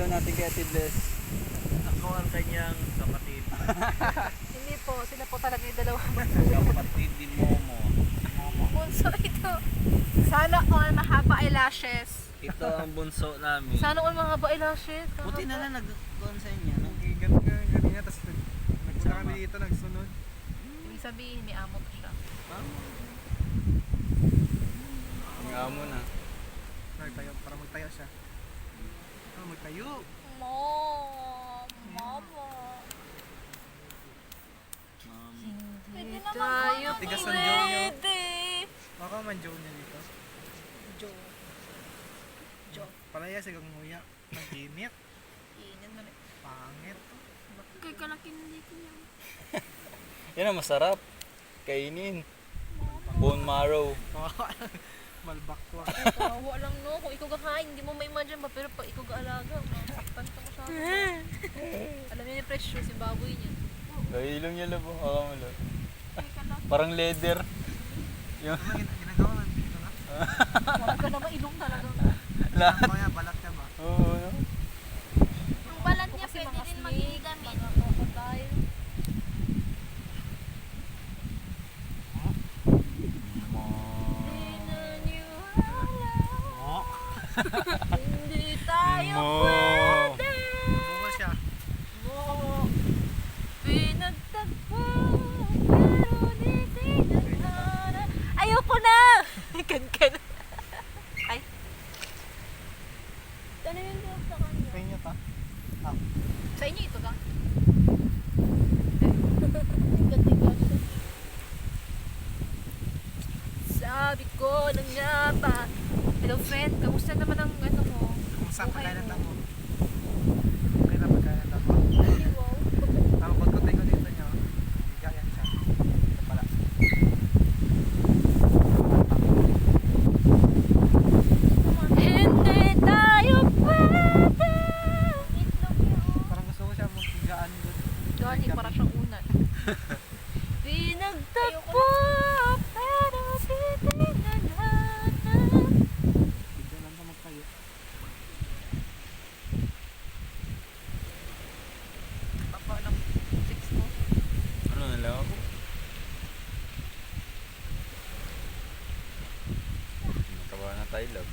follow natin kay Ate Bless. Ako ang kanyang kapatid. Hindi po, sila po talaga yung dalawa. Kapatid ni Momo. Bunso ito. Sana all mahaba eyelashes. Ito ang bunso namin. Sana all mahaba eyelashes. Buti na lang nag-con sa inyo, no? Ganun nga, tapos nagpunta kami dito, nagsunod. Ibig sabihin, may amo to siya. Ang amo na. Nagtayo, para magtayo siya. Oh, magtayo. Mom! Mama! Hindi Mami. tayo Tigas ang jaw niyo. pwede. Baka man Joe niya dito. Joe. Palaya siya kang nguya. Mag-init. Init na rin. Pangit. Kaya kalakin dito niya. Yan ang masarap. Kainin. Bone marrow. Malbakwa. Kawa lang no. Kung ikaw kakain, hindi mo ma-imagine ba? Pero pag ikaw kaalaga, masaktan ka masyado. Alam niyo yung presyo, si baboy niya. Ay, ilong niya labo. Ako mo lang. Parang leather. Yung Ano ginagawa lang dito na? Huwag ka naman ilong talaga. lahat. Kaya balat ka ba? Oo, no? Ang balat niya Kasi pwede mga din snake, maging gamit. mga crocodile. Hindi tayo Mo. pwede. Buko siya. Mo. Pinagtagpo, pero di tinadhana. Ayoko na! Kan. Ay. Ano yung job sa kanya? Kanya ka? Sa inyo ito ka? Tigas-tigas. Sabi ko na nga ba. Hello friend, kamusta naman ang ano mo? Kumusta Buhay pagkain ng mo. tamo? Okay na pagkain ng tamo? Ay, wow. Tama pagkutin ko dito niya. Bigayan siya. Ito pala. Hindi tayo pwede. Itlog yun. Parang gusto ko siya magbigaan doon. Gani, para siyang unan. Pinagtagpo, pero di tinadhana. Bigyan lang siya magtayo. Papa ng 6 mo. Ano na lang ako? Nakabawa na tayo, love.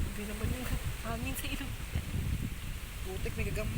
Hindi naman yung hangin sa ilong. Putik, may gagamba.